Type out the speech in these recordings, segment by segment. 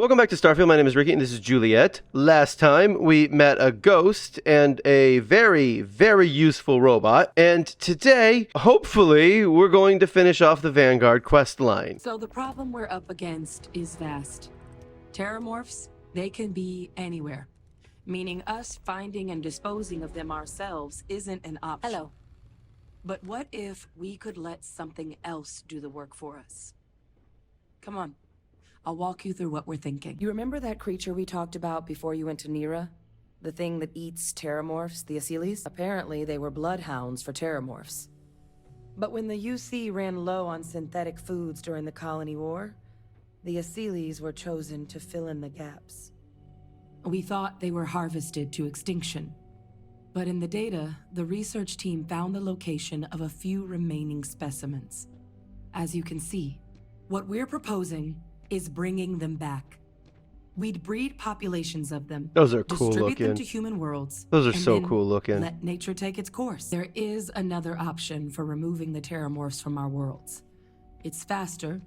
Welcome back to Starfield. My name is Ricky and this is Juliet. Last time we met a ghost and a very, very useful robot. And today, hopefully, we're going to finish off the Vanguard quest line. So the problem we're up against is vast. Terrormorphs, they can be anywhere. Meaning us finding and disposing of them ourselves isn't an option. Hello. But what if we could let something else do the work for us? Come on. I'll walk you through what we're thinking. You remember that creature we talked about before you went to Nira? The thing that eats Terrormorphs, the Aceles? Apparently they were bloodhounds for Terrormorphs. But when the UC ran low on synthetic foods during the Colony War, the Aceles were chosen to fill in the gaps. We thought they were harvested to extinction. But in the data, the research team found the location of a few remaining specimens. As you can see, what we're proposing is bringing them back. We'd breed populations of them. Those are cool distribute looking. them to human worlds. Those are and so then cool looking. Let nature take its course. There is another option for removing the Terrormorphs from our worlds. It's faster,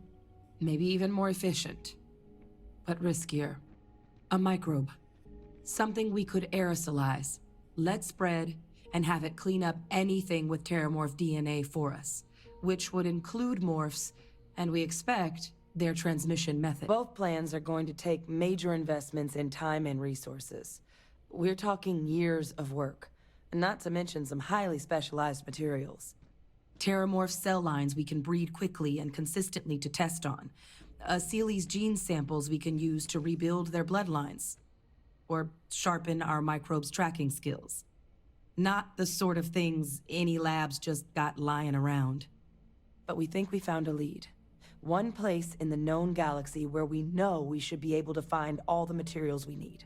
maybe even more efficient, but riskier. A microbe. Something we could aerosolize, let spread, and have it clean up anything with Terrormorph DNA for us, which would include morphs, and we expect their transmission method. Both plans are going to take major investments in time and resources. We're talking years of work, not to mention some highly specialized materials. Terrormorph cell lines we can breed quickly and consistently to test on. Aceles gene samples we can use to rebuild their bloodlines. Or sharpen our microbes' tracking skills. Not the sort of things any labs just got lying around. But we think we found a lead. One place in the known galaxy where we know we should be able to find all the materials we need.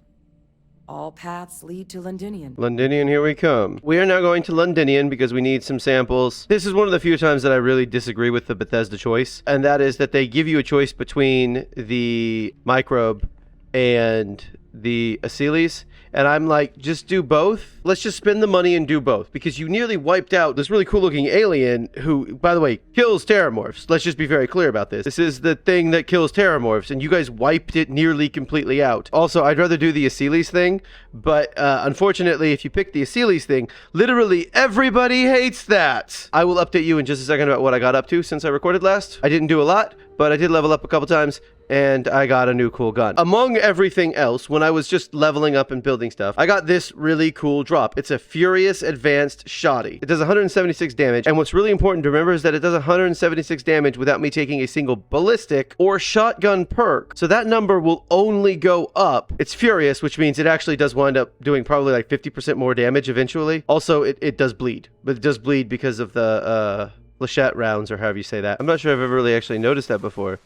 All paths lead to Londinion. Londinion, here we come. We are now going to Londinion because we need some samples. This is one of the few times that I really disagree with the Bethesda choice, and that is that they give you a choice between the microbe and the Aceles, and I'm like, just do both. Let's just spend the money and do both, because you nearly wiped out this really cool looking alien who, by the way, kills Terrormorphs. Let's just be very clear about this. This is the thing that kills Terrormorphs, and you guys wiped it nearly completely out. Also, I'd rather do the Aceles thing, but unfortunately, if you pick the Aceles thing, literally everybody hates that. I will update you in just a second about what I got up to since I recorded last. I didn't do a lot, but I did level up a couple times, and I got a new cool gun. Among everything else, when I was just leveling up and building stuff, I got this really cool drop. It's a Furious Advanced Shoddy. It does 176 damage, and what's really important to remember is that it does 176 damage without me taking a single ballistic or shotgun perk. So that number will only go up. It's Furious, which means it actually does wind up doing probably like 50% more damage eventually. Also, it does bleed, but it does bleed because of the Lachette rounds, or however you say that. I'm not sure I've ever really actually noticed that before.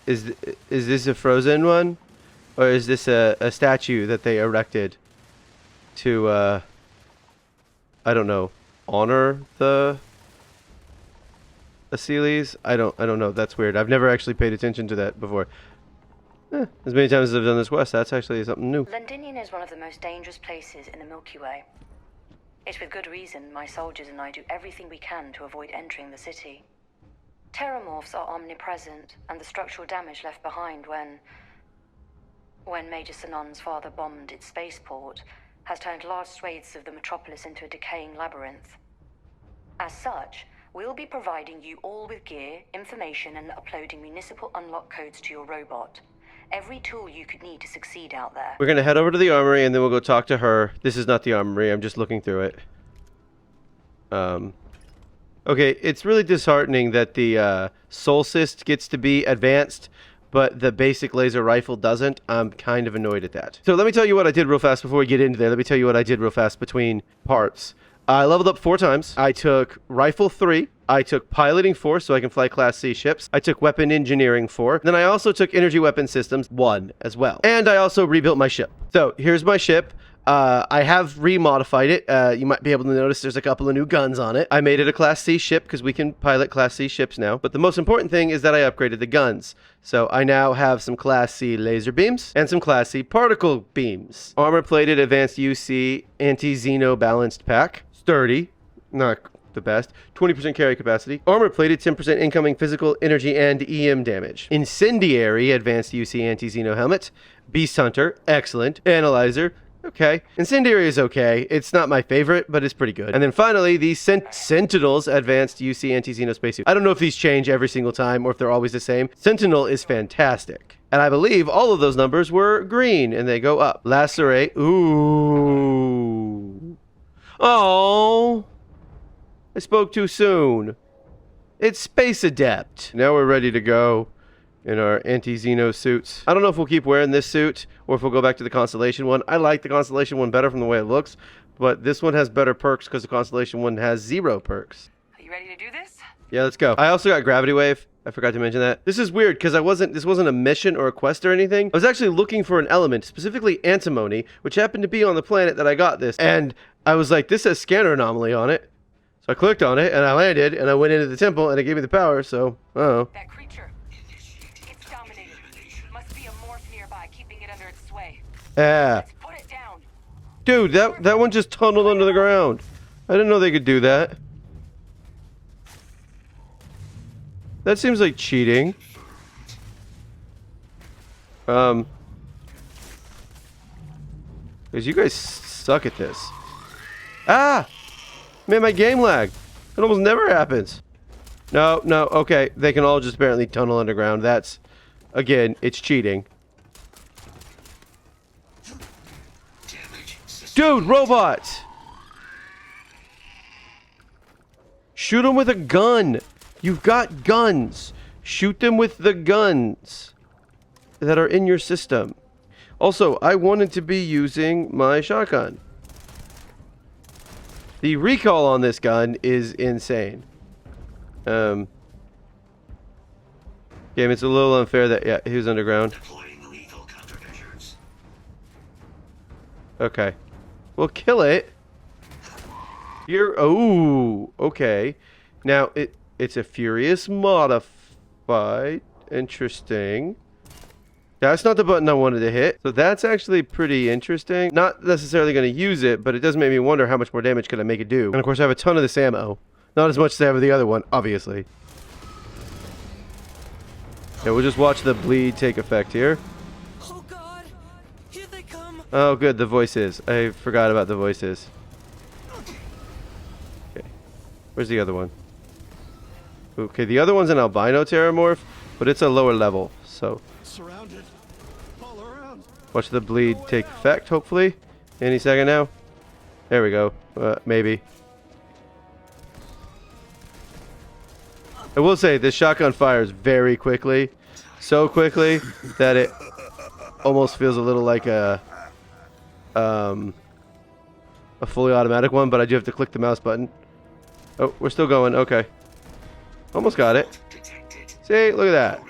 Is this a frozen one? Or is this a statue that they erected to, I don't know, honor the Aceles? I don't know. That's weird. I've never actually paid attention to that before. As many times as I've done this quest, that's actually something new. Londinion is one of the most dangerous places in the Milky Way. It's with good reason my soldiers and I do everything we can to avoid entering the city. Terrormorphs are omnipresent, and the structural damage left behind when Major Sanon's father bombed its spaceport has turned large swathes of the metropolis into a decaying labyrinth. As such, we'll be providing you all with gear, information, and uploading municipal unlock codes to your robot. Every tool you could need to succeed out there. We're gonna head over to the armory and then we'll go talk to her. This is not the armory, I'm just looking through it. Okay, it's really disheartening that the Solstice gets to be advanced, but the basic laser rifle doesn't. I'm kind of annoyed at that. So let me tell you what I did real fast before we get into there. Let me tell you what I did real fast between parts. I leveled up 4 times. I took Rifle 3. I took Piloting 4 so I can fly Class C ships. I took Weapon Engineering 4. Then I also took Energy Weapon Systems 1 as well. And I also rebuilt my ship. So here's my ship. I have remodified it. You might be able to notice there's a couple of new guns on it. I made it a Class C ship because we can pilot Class C ships now. But the most important thing is that I upgraded the guns. So I now have some Class C laser beams and some Class C particle beams. Armor-plated advanced UC anti-Xeno balanced pack. Sturdy. Not the best. 20% carry capacity. Armor plated, 10% incoming physical, energy, and EM damage. Incendiary, advanced UC anti-Xeno helmet. Beast Hunter, excellent. Analyzer, okay. Incendiary is okay. It's not my favorite, but it's pretty good. And then finally, the Sentinel's advanced UC anti-Xeno spacesuit. I don't know if these change every single time or if they're always the same. Sentinel is fantastic. And I believe all of those numbers were green, and they go up. Lacerate. Ooh. Oh. I spoke too soon. It's Space Adept. Now we're ready to go in our anti-Xeno suits. I don't know if we'll keep wearing this suit or if we'll go back to the Constellation one. I like the Constellation one better from the way it looks, but this one has better perks because the Constellation one has 0 perks. Are you ready to do this? Yeah, let's go. I also got Gravity Wave. I forgot to mention that. This is weird because this wasn't a mission or a quest or anything. I was actually looking for an element, specifically antimony, which happened to be on the planet that I got this. And I was like, this says scanner anomaly on it. So I clicked on it and I landed and I went into the temple and it gave me the power, so, oh. That creature. It's dominated. Must be a morph nearby, keeping it under its sway. Yeah. Let's put it down. Dude, that one just tunneled under the ground. I didn't know they could do that. That seems like cheating. Because you guys suck at this. Ah! Man, my game lagged. It almost never happens. No, okay. They can all just apparently tunnel underground. That's, again, it's cheating. Dude, robots! Shoot them with a gun. You've got guns. Shoot them with the guns that are in your system. Also, I wanted to be using my shotgun. The recoil on this gun is insane. Game, it's a little unfair that, yeah, he was underground. Okay. Well, kill it. Oh, okay. Now, it's a Furious modified. Interesting. That's not the button I wanted to hit. So that's actually pretty interesting. Not necessarily going to use it, but it does make me wonder how much more damage could I make it do. And of course I have a ton of this ammo. Not as much as I have with the other one, obviously. Yeah, we'll just watch the bleed take effect here. Oh God, here they come. Oh good, the voices. I forgot about the voices. Okay. Where's the other one? Okay, the other one's an albino Terrormorph, but it's a lower level, so... Surrounded. All around. Watch the bleed take effect, hopefully. Any second now. There we go. Maybe. I will say, this shotgun fires very quickly. So quickly that it almost feels a little like a fully automatic one, but I do have to click the mouse button. Oh, we're still going. Okay. Almost got it. See? Look at that.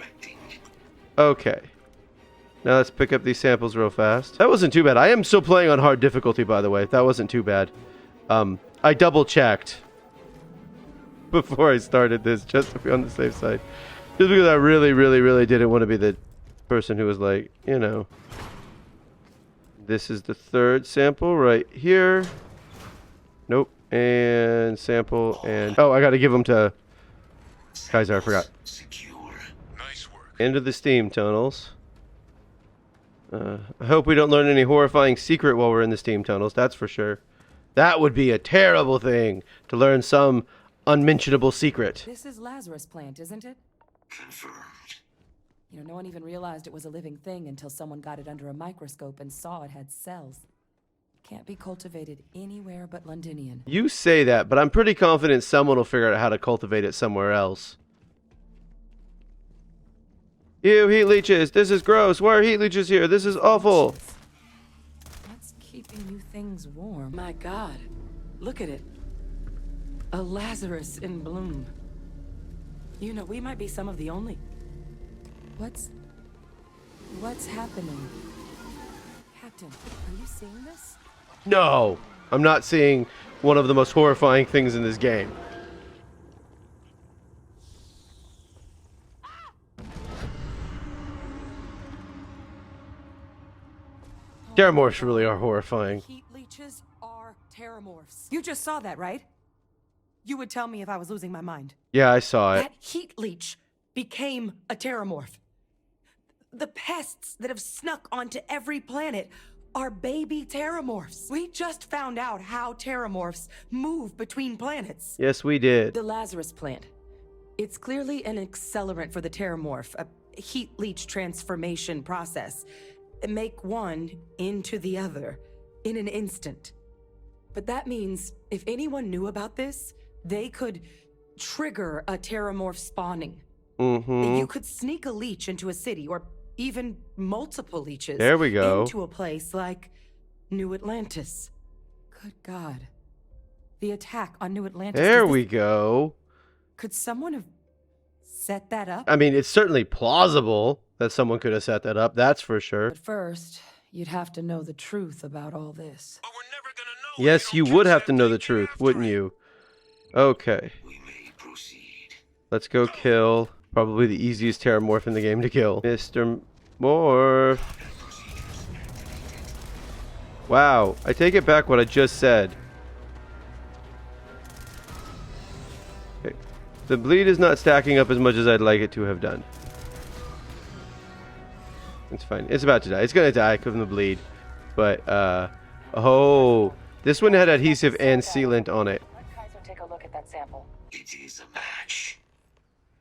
Okay. Now let's pick up these samples real fast. That wasn't too bad. I am still playing on hard difficulty, by the way. That wasn't too bad. I double checked before I started this just to be on the safe side. Just because I really, really, really didn't want to be the person who was like, you know. This is the third sample right here. Nope. And sample and... Oh, I got to give them to Kaiser. I forgot. Into the steam tunnels. I hope we don't learn any horrifying secret while we're in the steam tunnels, that's for sure. That would be a terrible thing, to learn some unmentionable secret. This is Lazarus plant, isn't it? Confirmed. You know, no one even realized it was a living thing until someone got it under a microscope and saw it had cells. Can't be cultivated anywhere but Londinion. You say that, but I'm pretty confident someone will figure out how to cultivate it somewhere else. Ew, heat leeches. This is gross. Why are heat leeches here? This is awful. What's keeping you things warm? My God, look at it. A Lazarus in bloom. You know, we might be some of the only... What's happening? Captain, are you seeing this? No, I'm not seeing one of the most horrifying things in this game. Terrormorphs really are horrifying. Heat leeches are terrormorphs. You just saw that, right? You would tell me if I was losing my mind. Yeah, I saw it. That heat leech became a terrormorph. The pests that have snuck onto every planet are baby terrormorphs. We just found out how terrormorphs move between planets. Yes, we did. The Lazarus plant. It's clearly an accelerant for the terrormorph, a heat leech transformation process. Make one into the other in an instant. But that means if anyone knew about this, they could trigger a terrormorph spawning. Mm-hmm. You could sneak a leech into a city, or even multiple leeches. There we go. Into a place like New Atlantis. Good God. The attack on New Atlantis. There we go. Could someone have set that up? I mean, it's certainly plausible that someone could have set that up. That's for sure. But first, you'd have to know the truth about all this. But we're never gonna know. Yes, you would have to know the truth, wouldn't you? Okay. We may proceed. Let's go kill probably the easiest Terrormorph in the game to kill. Mr. Morph. Wow, I take it back what I just said. Okay. The bleed is not stacking up as much as I'd like it to have done. It's fine. It's about to die. It's gonna die from the bleed. But, oh. This one had adhesive and sealant on it. Let Kaiser take a look at that sample. It is a match.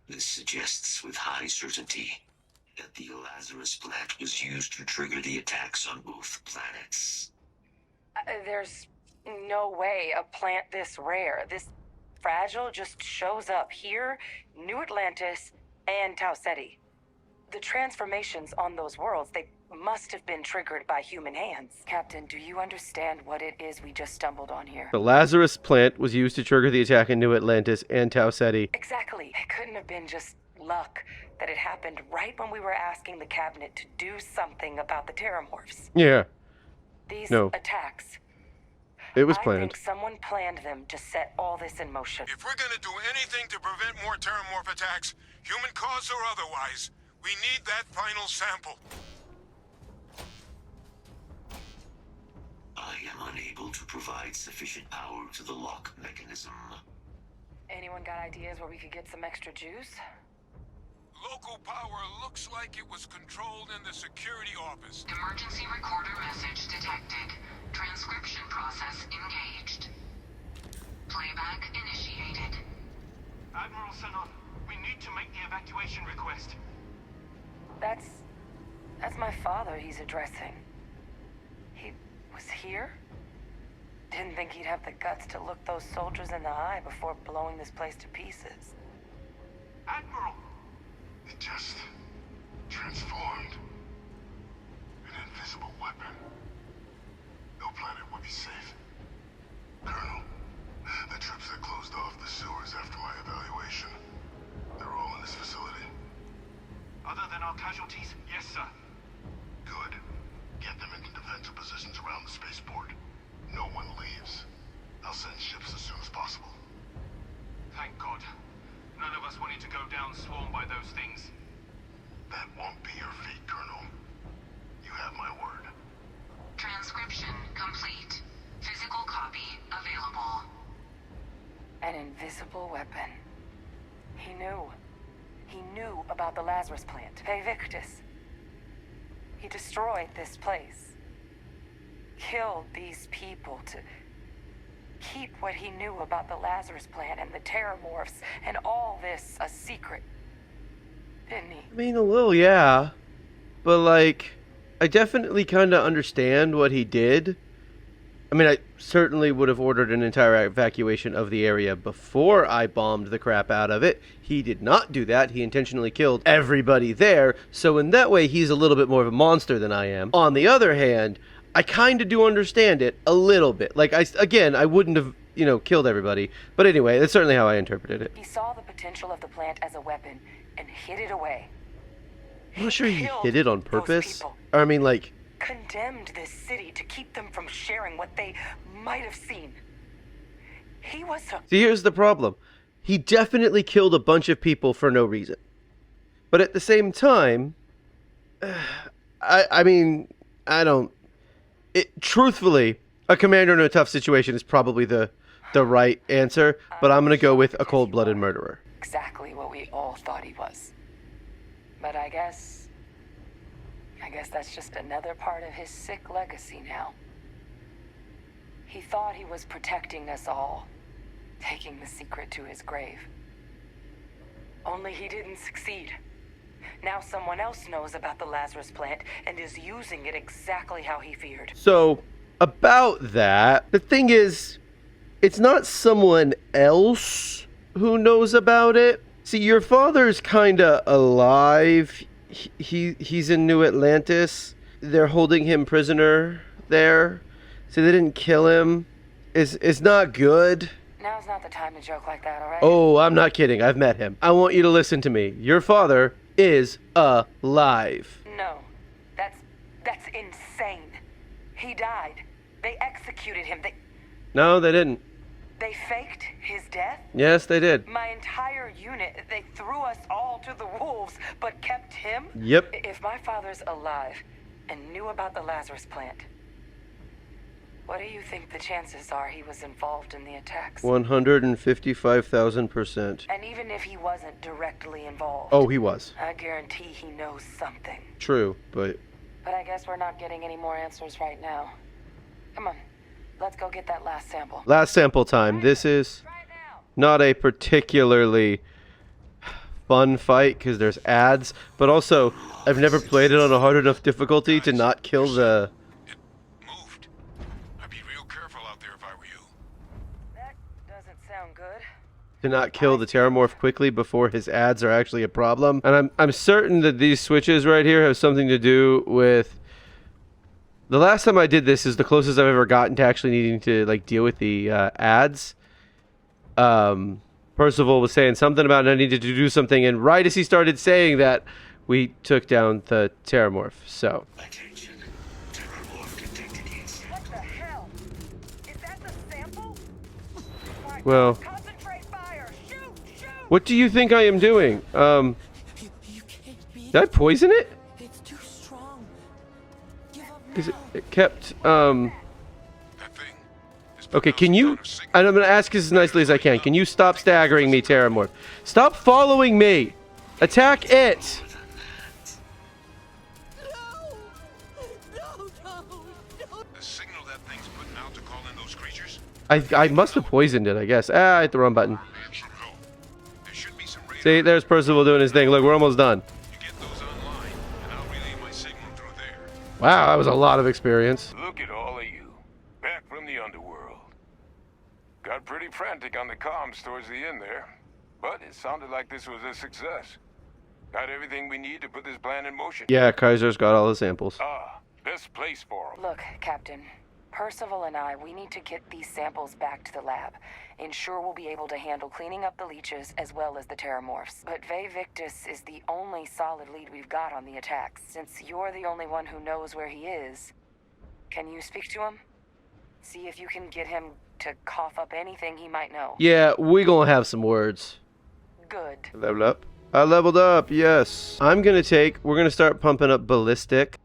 This suggests with high certainty that the Lazarus plant was used to trigger the attacks on both planets. There's no way a plant this rare, this fragile, just shows up here, New Atlantis, and Tau Ceti. The transformations on those worlds, they must have been triggered by human hands. Captain, do you understand what it is we just stumbled on here? The Lazarus plant was used to trigger the attack in New Atlantis and Tau Ceti. Exactly. It couldn't have been just luck that it happened right when we were asking the cabinet to do something about the Terrormorphs. Yeah, These No. attacks. it was I planned. think someone planned them to set all this in motion. If we're gonna do anything to prevent more Terrormorph attacks, human caused or otherwise, we need that final sample. I am unable to provide sufficient power to the lock mechanism. Anyone got ideas where we could get some extra juice? Local power looks like it was controlled in the security office. Emergency recorder message detected. Transcription process engaged. Playback initiated. Admiral Sanon, we need to make the evacuation request. That's my father he's addressing. He was here? Didn't think he'd have the guts to look those soldiers in the eye before blowing this place to pieces. Admiral! It just transformed. An invisible weapon. No planet would be safe. Colonel, the troops that closed off the sewers after my evaluation, they're all in this facility. Other than our casualties, yes, sir. Good. Get them into defensive positions around the spaceport. No one leaves. I'll send ships as soon as possible. Thank God. None of us wanted to go down swarmed by those things. That won't be your fate, Colonel. You have my word. Transcription complete. Physical copy available. An invisible weapon. He knew. He knew about the Lazarus plant. Victus. He destroyed this place. Killed these people to keep what he knew about the Lazarus plant and the Terrormorphs and all this a secret. Didn't he? I mean, a little, yeah. But, like, I definitely kind of understand what he did. I mean, I certainly would have ordered an entire evacuation of the area before I bombed the crap out of it. He did not do that. He intentionally killed everybody there. So in that way, he's a little bit more of a monster than I am. On the other hand, I kind of do understand it a little bit. Like, I wouldn't have, killed everybody. But anyway, that's certainly how I interpreted it. He saw the potential of the plant as a weapon and hid it away. I'm not sure he killed hid it on those purpose. people. Or, I mean, like... Condemned this city to keep them from sharing what they might have seen. He was a... See, here's the problem. He definitely killed a bunch of people for no reason. But at the same time, I mean, I don't... truthfully, a commander in a tough situation is probably the the right answer, but I'm going to go with a cold-blooded murderer. Exactly what we all thought he was. But I guess that's just another part of his sick legacy now. He thought he was protecting us all, taking the secret to his grave. Only he didn't succeed. Now someone else knows about the Lazarus plant and is using it exactly how he feared. So, about that, the thing is, it's not someone else who knows about it. See, your father's kinda alive. He's in New Atlantis. They're holding him prisoner there. So they didn't kill him. It's not good. Now's not the time to joke like that, alright? Oh, I'm not kidding. I've met him. I want you to listen to me. Your father is alive. No. That's insane. He died. They executed him. No, they didn't. They faked his death? Yes, they did. My entire unit, they threw us all to the wolves, but kept him? Yep. If my father's alive and knew about the Lazarus plant, what do you think the chances are he was involved in the attacks? 155,000%. And even if he wasn't directly involved... Oh, he was. I guarantee he knows something. True, but... But I guess we're not getting any more answers right now. Come on, let's go get that last sample. Last sample time. This is not a particularly fun fight because there's ads, but also I've never played it on a hard enough difficulty to not kill the... It moved. I'd be real careful out there if I were you. That doesn't sound good. to not kill the Terrormorph quickly before his ads are actually a problem. And I'm certain that these switches right here have something to do with... The last time I did this is the closest I've ever gotten to actually needing to like deal with the ads. Percival was saying something about I needed to do something, and right as he started saying that, we took down the Terrormorph. So. Attention. Terrormorph detected inside. What the hell? Is that the sample? Well. Concentrate fire. Shoot! What do you think I am doing? You can't be. Did I poison it? It's too strong. Give up now. Because it kept That thing is Okay, can you... pronounced out of And I'm going to ask as nicely as I can. Can you stop staggering me, Terrormorph? Stop following me! Attack it! the signal that thing's putting out to call in those creatures. I must have poisoned it, I guess. Ah, I hit the wrong button. Should go. There should be some radar. See, there's Percival doing his thing. Look, we're almost done. You get those online, and I'll relay my signal through there. Wow, that was a lot of experience. Look at all of you. Back from the underworld. Got pretty frantic on the comms towards the end there. But it sounded like this was a success. Got everything we need to put this plan in motion. Yeah, Kaiser's got all the samples. Best place for 'em. Look, Captain. Percival and I, we need to get these samples back to the lab. Ensure we'll be able to handle cleaning up the leeches as well as the Terrormorphs. But Ve Victus is the only solid lead we've got on the attacks. Since you're the only one who knows where he is, can you speak to him? See if you can get him to cough up anything he might know. Yeah, we gonna have some words. Good. Level up. I leveled up, yes. We're gonna start pumping up ballistic.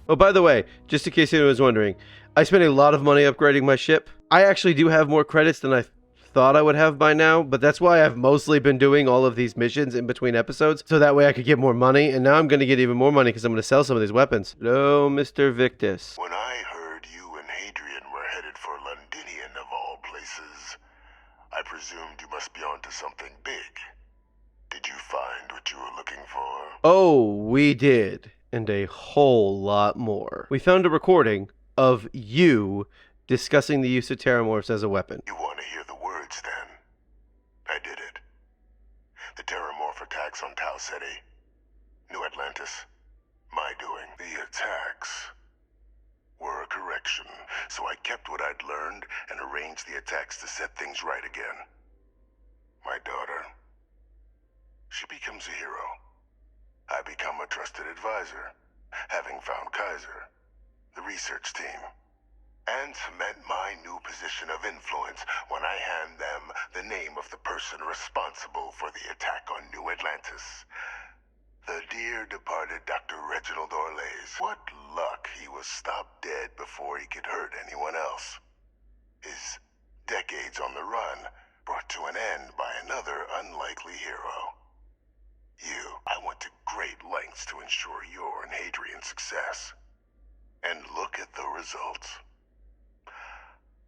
Oh, by the way, just in case anyone was wondering, I spent a lot of money upgrading my ship. I actually do have more credits than I thought I would have by now, but that's why I've mostly been doing all of these missions in between episodes, so that way I could get more money, and now I'm gonna get even more money because I'm gonna sell some of these weapons. Hello, Mr. Victus. When I heard you and Hadrian were headed for Londinion of all places, I presumed you must be onto something big. Did you find what you were looking for? Oh, we did. And a whole lot more. We found a recording of you discussing the use of Terrormorphs as a weapon. You want to hear the words, then? I did it. The Terrormorph attacks on Tau Ceti. New Atlantis. My doing. The attacks were a correction, so I kept what I'd learned and arranged the attacks to set things right again. My daughter. She becomes a hero. I become a trusted advisor, having found Kaiser, the research team, and cement my new position of influence when I hand them the name of the person responsible for the attack on New Atlantis. The dear departed Dr. Reginald Orlays. What luck he was stopped dead before he could hurt anyone else. His decades on the run, brought to an end by another unlikely hero. I went to great lengths to ensure your and Hadrian's success. And look at the results.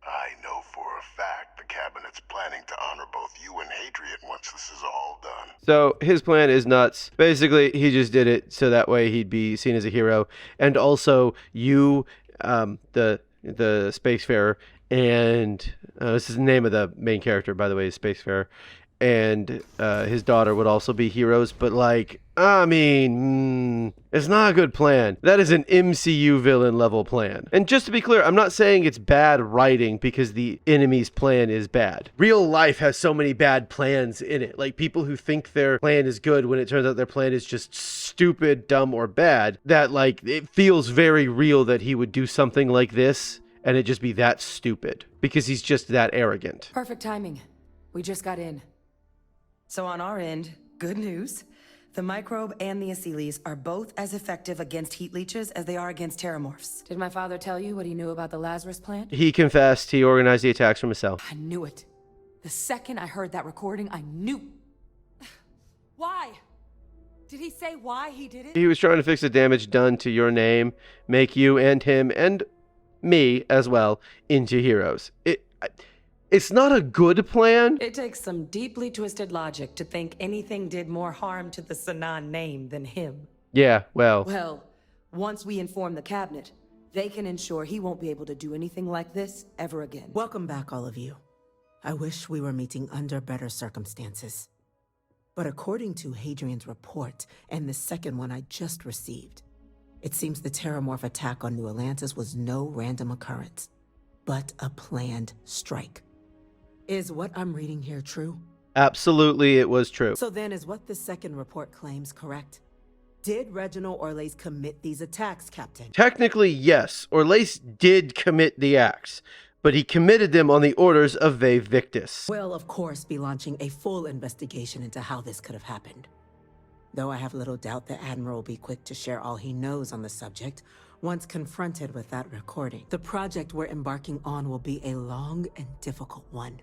I know for a fact the Cabinet's planning to honor both you and Hadrian once this is all done. So his plan is nuts. Basically, he just did it so that way he'd be seen as a hero. And also you, the Spacefarer, and this is the name of the main character, by the way, is Spacefarer, and his daughter would also be heroes. But like, I mean, it's not a good plan. That is an MCU villain level plan. And just to be clear, I'm not saying it's bad writing because the enemy's plan is bad. Real life has so many bad plans in it. Like people who think their plan is good when it turns out their plan is just stupid, dumb, or bad, that like it feels very real that he would do something like this and it just be that stupid because he's just that arrogant. Perfect timing. We just got in. So on our end, good news. The microbe and the Aceles are both as effective against heat leeches as they are against Terrormorphs. Did my father tell you what he knew about the Lazarus plant? He confessed he organized the attacks from himself. I knew it. The second I heard that recording, I knew. Why? Did he say why he did it? He was trying to fix the damage done to your name, make you and him and me as well into heroes. It's not a good plan. It takes some deeply twisted logic to think anything did more harm to the Sanan name than him. Yeah, well. Well, once we inform the cabinet, they can ensure he won't be able to do anything like this ever again. Welcome back, all of you. I wish we were meeting under better circumstances. But according to Hadrian's report, and the second one I just received, it seems the Terrormorph attack on New Atlantis was no random occurrence, but a planned strike. Is what I'm reading here true? Absolutely, it was true. So then is what the second report claims correct? Did Reginald Orlais commit these attacks, Captain? Technically, yes. Orlais did commit the acts, but he committed them on the orders of Ve Victus. We'll, of course, be launching a full investigation into how this could have happened. Though I have little doubt the Admiral will be quick to share all he knows on the subject once confronted with that recording. The project we're embarking on will be a long and difficult one.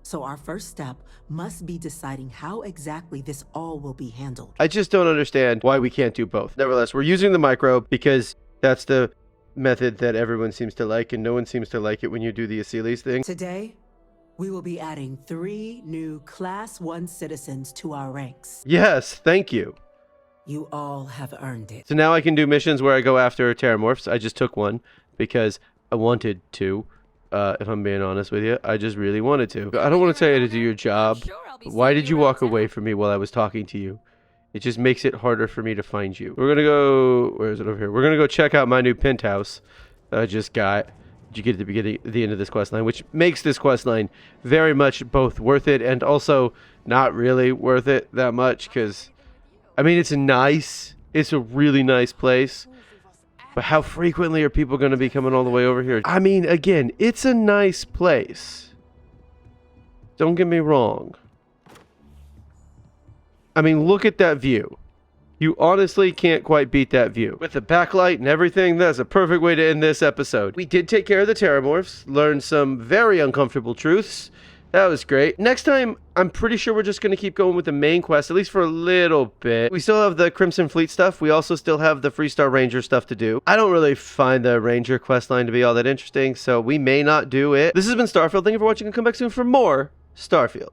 So our first step must be deciding how exactly this all will be handled. I just don't understand why we can't do both. Nevertheless, we're using the microbe because that's the method that everyone seems to like, and no one seems to like it when you do the Aceles thing. Today, we will be adding 3 new Class 1 citizens to our ranks. Yes, thank you. You all have earned it. So now I can do missions where I go after Terrormorphs. I just took one because I wanted to. If I'm being honest with you, I just really wanted to. I don't want to tell you to do your job. Why did you walk away from me while I was talking to you? It just makes it harder for me to find you. We're going to go... Where is it over here? We're going to go check out my new penthouse that I just got. You get at the beginning, the end of this quest line, which makes this quest line very much both worth it and also not really worth it that much because, I mean, it's nice. It's a really nice place. But how frequently are people going to be coming all the way over here? I mean, again, it's a nice place. Don't get me wrong. I mean, look at that view. You honestly can't quite beat that view. With the backlight and everything, that's a perfect way to end this episode. We did take care of the Terrormorphs, learned some very uncomfortable truths. That was great. Next time, I'm pretty sure we're just going to keep going with the main quest, at least for a little bit. We still have the Crimson Fleet stuff. We also still have the Freestar Ranger stuff to do. I don't really find the Ranger quest line to be all that interesting, so we may not do it. This has been Starfield. Thank you for watching, and come back soon for more Starfield.